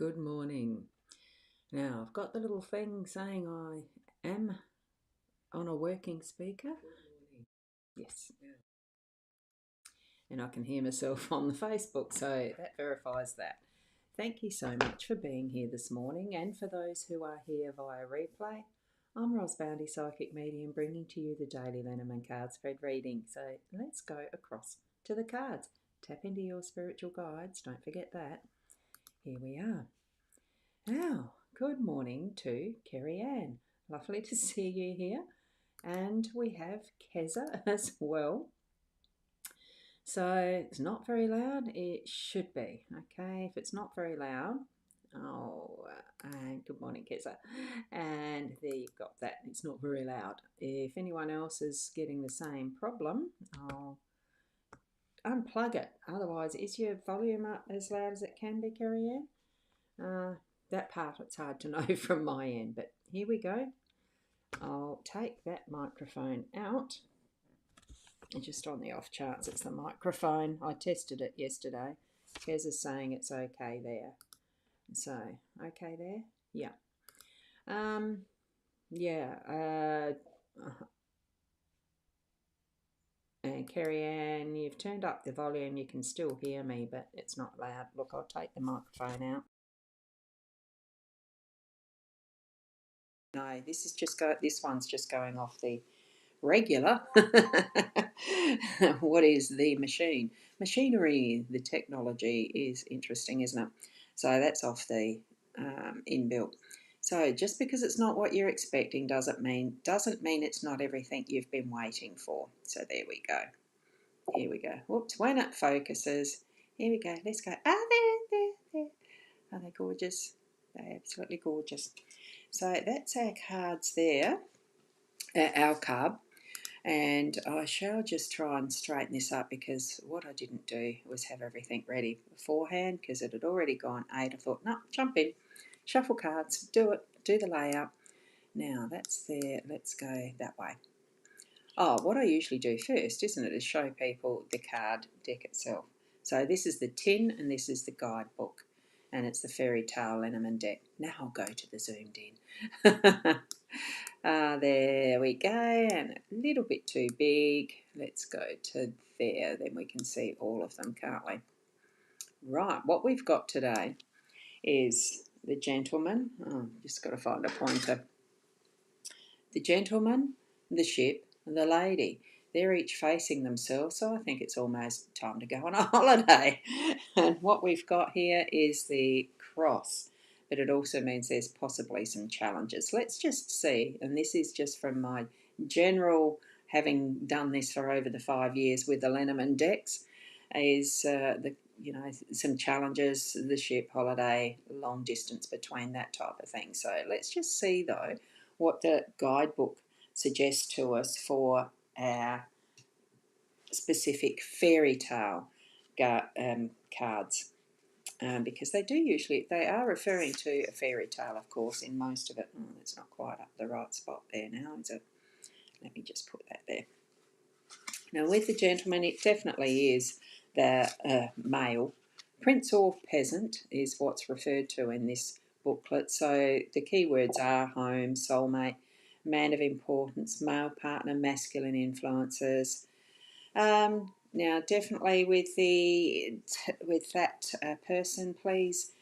Good morning. Now, I've got the little thing saying I am on a working speaker. Yes. And I can hear myself on the Facebook, so that verifies that. Thank you so much for being here this morning, and for those who are here via replay. I'm Rosboundy, Psychic Medium, bringing to you the daily Lenormand card spread reading. So let's go across to the cards. Tap into your spiritual guides, don't forget that. Here we are. Now, good morning to Kerry Ann. Lovely to see you here. And we have Keza as well. So it's not very loud. It should be. Okay, if it's not very loud. And good morning, Keza. And there you've got that. It's not very loud. If anyone else is getting the same problem, I'll unplug it. Otherwise, is your volume up as loud as it can be, Kerry Ann? That part it's hard to know from my end, but here we go. I'll take that microphone out. Just on the off chance it's the microphone. I tested it yesterday. Kez is saying it's okay there. So, okay there? Yeah. And Kerry Ann, you've turned up the volume. You can still hear me, but it's not loud. Look, I'll take the microphone out. No, this one's just going off the regular. What is the machine? Machinery, the technology is interesting, isn't it? So that's off the inbuilt. So just because it's not what you're expecting doesn't mean it's not everything you've been waiting for. So there we go. Here we go. Whoops, when it focuses. Here we go. Let's go. There. Are they gorgeous? They're absolutely gorgeous. So that's our cards there, our card. And I shall just try and straighten this up, because what I didn't do was have everything ready beforehand, because it had already gone 8. I thought, no, jump in, shuffle cards, do it, do the layout. Now that's there, let's go that way. Oh, what I usually do first, isn't it, is show people the card deck itself. So this is the tin and this is the guidebook. And it's the Fairy Tale Lenormand deck. Now I'll go to the zoomed in. There we go, and a little bit too big. Let's go to there, then we can see all of them, can't we? Right, what we've got today is the gentleman. Just got to find a pointer. The gentleman, the ship, and the lady. They're each facing themselves, so I think it's almost time to go on a holiday. And what we've got here is the cross, but it also means there's possibly some challenges. Let's just see, and this is just from my general, having done this for over the 5 years with the Lenormand decks, is some challenges, the ship, holiday, long distance between, that type of thing. So let's just see though what the guidebook suggests to us for our specific fairy tale cards, because they are referring to a fairy tale, of course, in most of it. It's not quite up the right spot there now, is it? Let me just put that there. Now with the gentleman, it definitely is the male. Prince or peasant is what's referred to in this booklet. So the keywords are home, soulmate, man of importance, male partner, masculine influences. Now, definitely with that person, please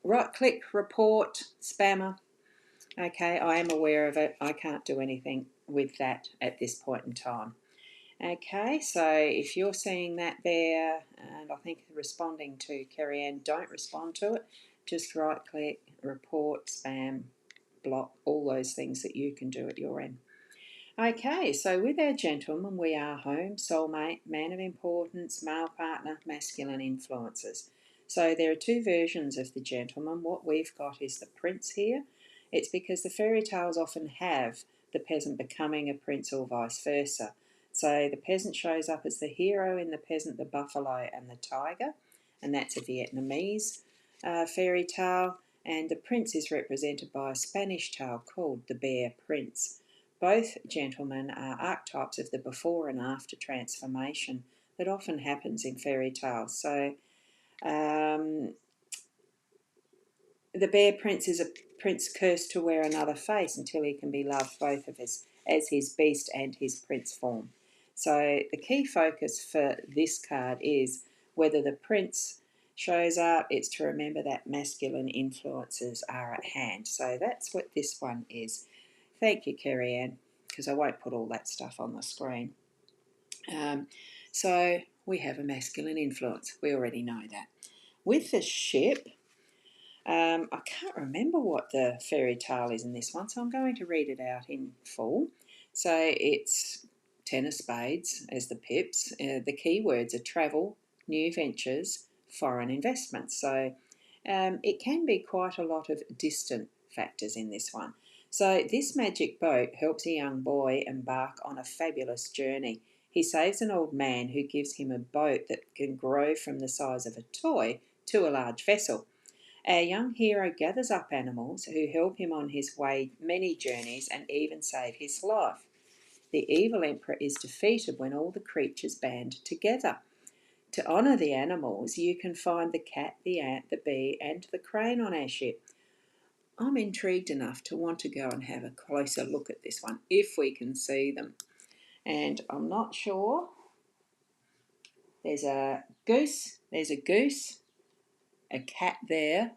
right-click, report, spammer. Okay, I am aware of it. I can't do anything with that at this point in time. Okay, so if you're seeing that there, and I think responding to Kerry Ann, don't respond to it. Just right-click, report, spam, block, all those things that you can do at your end. Okay, so with our gentleman, we are home, soulmate, man of importance, male partner, masculine influences. So there are two versions of the gentleman. What we've got is the prince here. It's because the fairy tales often have the peasant becoming a prince or vice versa. So the peasant shows up as the hero in the peasant, the buffalo and the tiger, and that's a Vietnamese fairy tale. And the prince is represented by a Spanish tale called the Bear Prince. Both gentlemen are archetypes of the before and after transformation that often happens in fairy tales. So The bear prince is a prince cursed to wear another face until he can be loved both of his as his beast and his prince form. So the key focus for this card is whether the prince shows up, it's to remember that masculine influences are at hand. So that's what this one is. Thank you, Kerry Ann, because I won't put all that stuff on the screen. So we have a masculine influence. We already know that. With the ship, I can't remember what the fairy tale is in this one, so I'm going to read it out in full. So it's Ten of Spades as the pips. The key words are travel, new ventures, foreign investments. So it can be quite a lot of distant factors in this one. So this magic boat helps a young boy embark on a fabulous journey. He saves an old man who gives him a boat that can grow from the size of a toy to a large vessel. Our young hero gathers up animals who help him on his way many journeys and even save his life. The evil emperor is defeated when all the creatures band together. To honour the animals, you can find the cat, the ant, the bee, and the crane on our ship. I'm intrigued enough to want to go and have a closer look at this one, if we can see them. And I'm not sure. There's a goose, a cat there.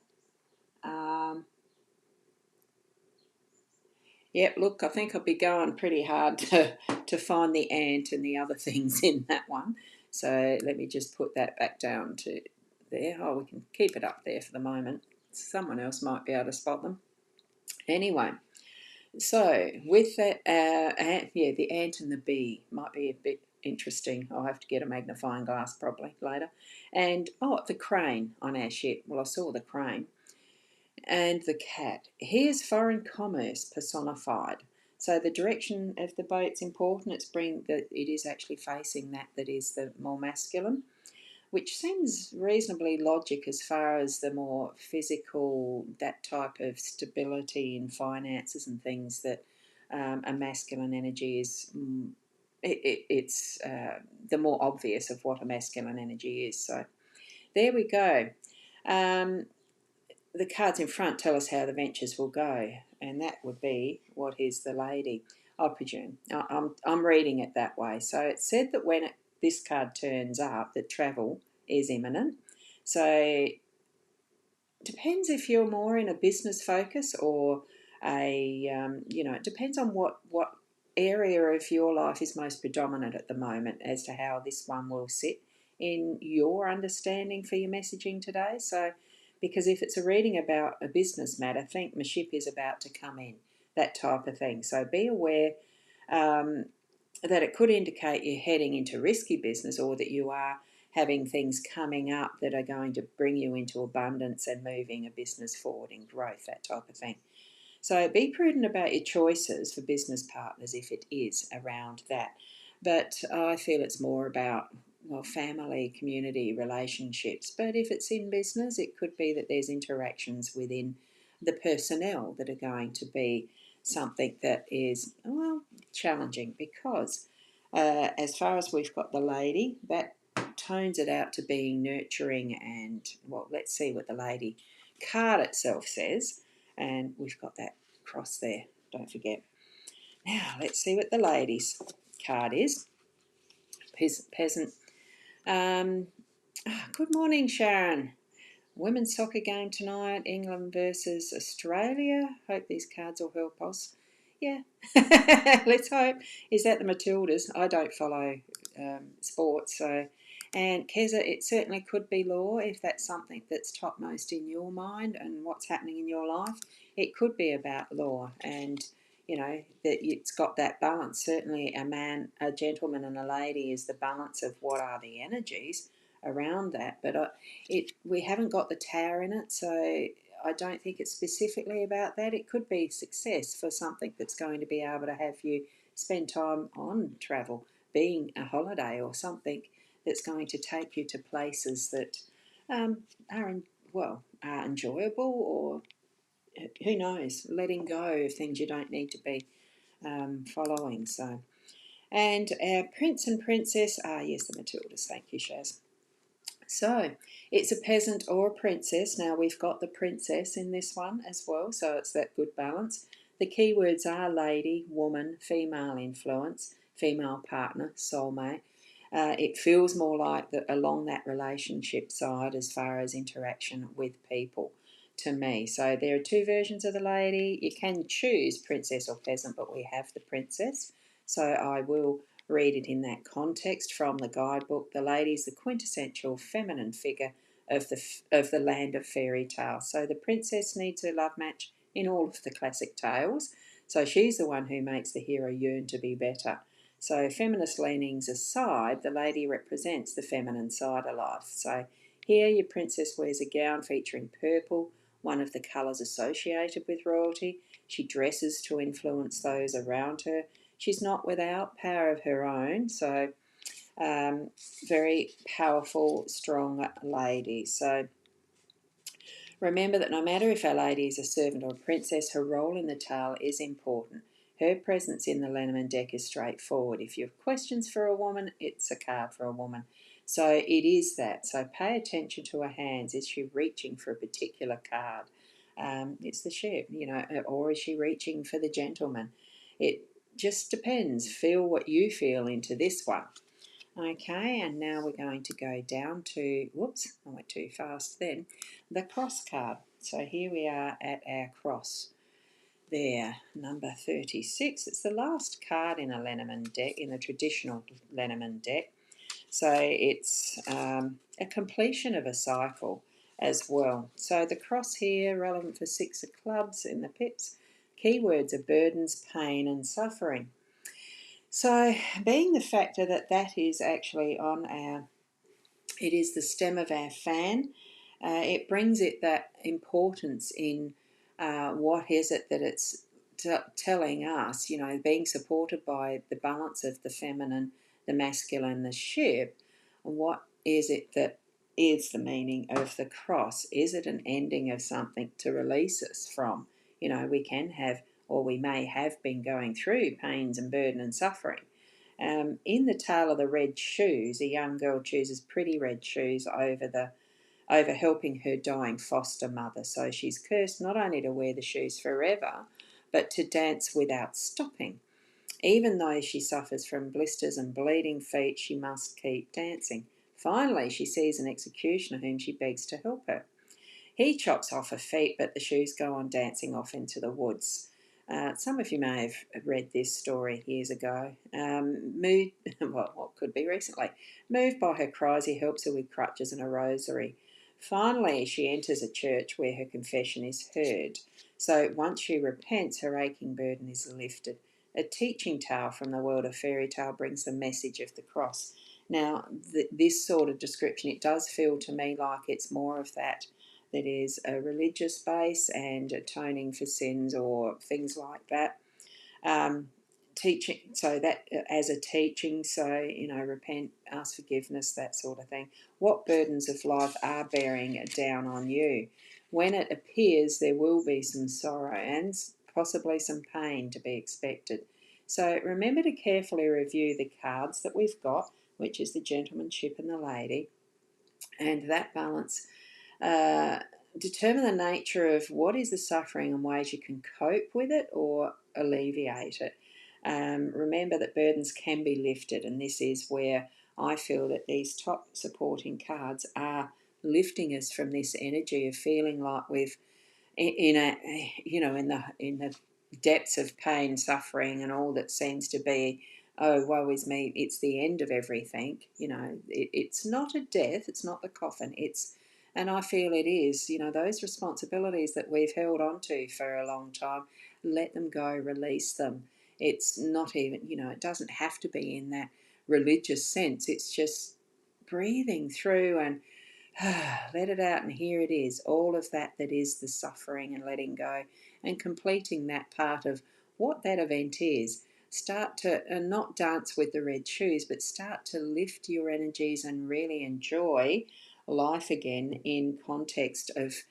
Yep, look, I think I'll be going pretty hard to find the ant and the other things in that one. So let me just put that back down to there. Oh, we can keep it up there for the moment. Someone else might be able to spot them. Anyway, so with that, the ant and the bee might be a bit interesting. I'll have to get a magnifying glass probably later. And, the crane on our ship. Well, I saw the crane. And the cat. Here's foreign commerce personified. So the direction of the boat's important. It is actually facing that is the more masculine, which seems reasonably logic as far as the more physical, that type of stability in finances and things that a masculine energy is. It's the more obvious of what a masculine energy is. So there we go. The cards in front tell us how the ventures will go, and that would be what is the lady, I presume. I'm reading it that way. So it said that when this card turns up, that travel is imminent. So depends if you're more in a business focus or it depends on what area of your life is most predominant at the moment as to how this one will sit in your understanding for your messaging today. So because if it's a reading about a business matter, think my ship is about to come in, that type of thing. So be aware that it could indicate you're heading into risky business or that you are having things coming up that are going to bring you into abundance and moving a business forward in growth, that type of thing. So be prudent about your choices for business partners if it is around that. But I feel it's more about, family, community, relationships. But if it's in business, it could be that there's interactions within the personnel that are going to be something that is, challenging because as far as we've got the lady, that tones it out to being nurturing and, let's see what the lady card itself says. And we've got that cross there, don't forget. Now, let's see what the ladies' card is. Peasant. Good morning, Sharon. Women's soccer game tonight, England versus Australia. Hope these cards will help us. Yeah, let's hope. Is that the Matildas? I don't follow sports, so. And Keza, it certainly could be law if that's something that's topmost in your mind and what's happening in your life. It could be about law and, that it's got that balance. Certainly a man, a gentleman and a lady is the balance of what are the energies around that. But we haven't got the tower in it, so I don't think it's specifically about that. It could be success for something that's going to be able to have you spend time on travel, being a holiday or something that's going to take you to places that are enjoyable, or who knows, letting go of things you don't need to be following. So, and our prince and princess, yes, the Matildas. Thank you, Shaz. So it's a peasant or a princess. Now we've got the princess in this one as well, so it's that good balance. The keywords are lady, woman, female influence, female partner, soulmate. It feels more like along that relationship side as far as interaction with people to me. So there are two versions of the lady. You can choose princess or peasant, but we have the princess. So I will read it in that context from the guidebook. The lady is the quintessential feminine figure of the land of fairy tale. So the princess needs her love match in all of the classic tales. So she's the one who makes the hero yearn to be better. So feminist leanings aside, the lady represents the feminine side of life. So here your princess wears a gown featuring purple, one of the colours associated with royalty. She dresses to influence those around her. She's not without power of her own, so very powerful, strong lady. So remember that no matter if our lady is a servant or a princess, her role in the tale is important. Her presence in the Lenormand deck is straightforward. If you have questions for a woman, it's a card for a woman. So it is that. So pay attention to her hands. Is she reaching for a particular card? It's the ship, or is she reaching for the gentleman? It just depends. Feel what you feel into this one. Okay, and now we're going to go down to, whoops, I went too fast then, the cross card. So here we are at our cross. There, number 36. It's the last card in a Lenormand deck, in the traditional Lenormand deck. So it's a completion of a cycle as well. So the cross here, relevant for 6 of clubs in the pips. Keywords are burdens, pain and suffering. So being the factor that that is actually on our, it is the stem of our fan, it brings it that importance in what is it that it's telling us, being supported by the balance of the feminine, the masculine, the ship. What is it that is the meaning of the cross? Is it an ending of something to release us from? We can have, or we may have been going through pains and burden and suffering. In the tale of the red shoes, a young girl chooses pretty red shoes over helping her dying foster mother. So she's cursed not only to wear the shoes forever, but to dance without stopping. Even though she suffers from blisters and bleeding feet, she must keep dancing. Finally, she sees an executioner whom she begs to help her. He chops off her feet, but the shoes go on dancing off into the woods. Some of you may have read this story years ago. What could be recently. Moved by her cries, he helps her with crutches and a rosary. Finally, she enters a church where her confession is heard. So once she repents, her aching burden is lifted. A teaching tale from the world of fairy tale brings the message of the cross. Now, this sort of description, it does feel to me like it's more of that is a religious base and atoning for sins or things like that. Teaching, so that as a teaching, so repent, ask forgiveness, that sort of thing. What burdens of life are bearing down on you? When it appears, there will be some sorrow and possibly some pain to be expected. So remember to carefully review the cards that we've got, which is the gentleman, ship and the lady, and that balance. uh, Determine the nature of what is the suffering and ways you can cope with it or alleviate it. Remember that burdens can be lifted, and this is where I feel that these top supporting cards are lifting us from this energy of feeling like we've in a in the depths of pain, suffering, and all that seems to be, oh woe is me, it's the end of everything. It's not a death, it's not the coffin, and I feel it is, those responsibilities that we've held on to for a long time, let them go, release them. It's not even, it doesn't have to be in that religious sense. It's just breathing through and let it out, and here it is, all of that is the suffering, and letting go and completing that part of what that event is. Start to not dance with the red shoes, but start to lift your energies and really enjoy life again in context of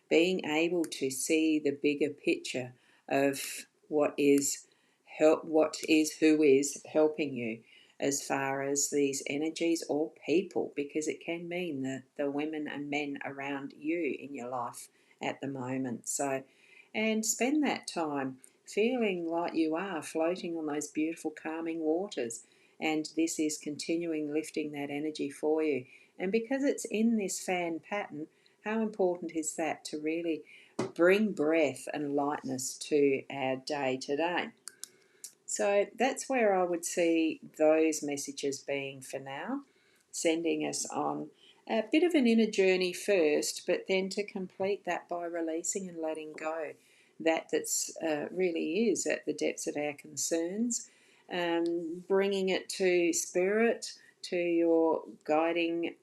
being able to see the bigger picture of what is who is helping you. as far as these energies or people, because it can mean the women and men around you in your life at the moment. So, and spend that time feeling like you are floating on those beautiful calming waters, and this is continuing lifting that energy for you. And because it's in this fan pattern, how important is that to really bring breath and lightness to our day today? So that's where I would see those messages being for now, sending us on a bit of an inner journey first, but then to complete that by releasing and letting go that's really is at the depths of our concerns, bringing it to spirit, to your guiding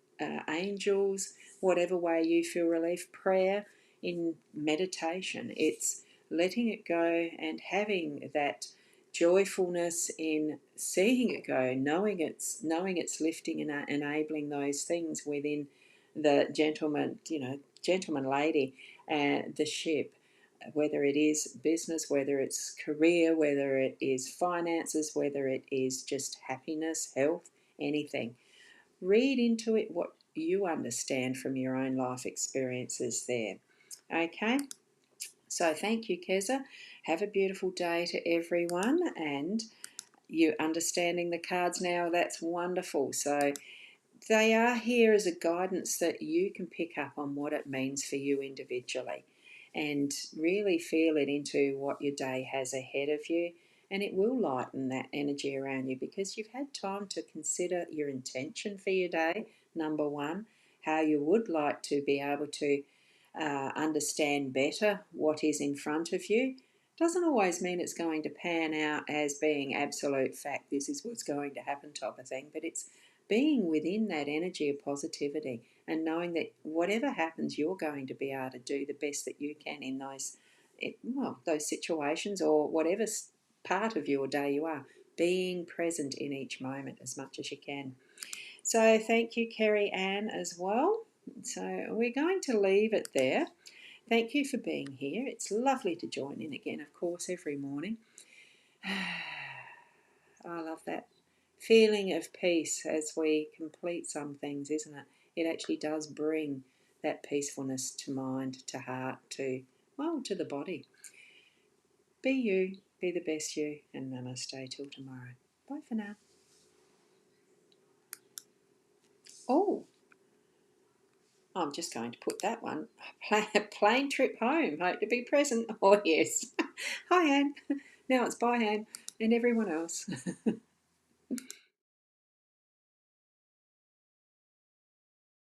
angels, whatever way you feel relief, prayer, in meditation. It's letting it go and having that joyfulness in seeing it go, knowing it's lifting and enabling those things within the gentleman lady and the ship, whether it is business, whether it's career, whether it is finances, whether it is just happiness, health, anything. Read into it what you understand from your own life experiences there. Okay? So thank you, Keza. Have a beautiful day to everyone, and you understanding the cards now, that's wonderful. So they are here as a guidance that you can pick up on what it means for you individually and really feel it into what your day has ahead of you. And it will lighten that energy around you because you've had time to consider your intention for your day, number one, how you would like to be able to understand better what is in front of you. Doesn't always mean it's going to pan out as being absolute fact, this is what's going to happen type of thing, but it's being within that energy of positivity and knowing that whatever happens, you're going to be able to do the best that you can in those situations or whatever part of your day you are, being present in each moment as much as you can. So thank you, Kerry Ann, as well. So we're going to leave it there. Thank you for being here. It's lovely to join in again, of course, every morning. I love that feeling of peace as we complete some things, isn't it? It actually does bring that peacefulness to mind, to heart, to the body. Be you, be the best you, and namaste till tomorrow. Bye for now. Oh, I'm just going to put that one. Plane trip home. Hope to be present. Oh, yes. Hi, Anne. Now it's bye, Anne, and everyone else.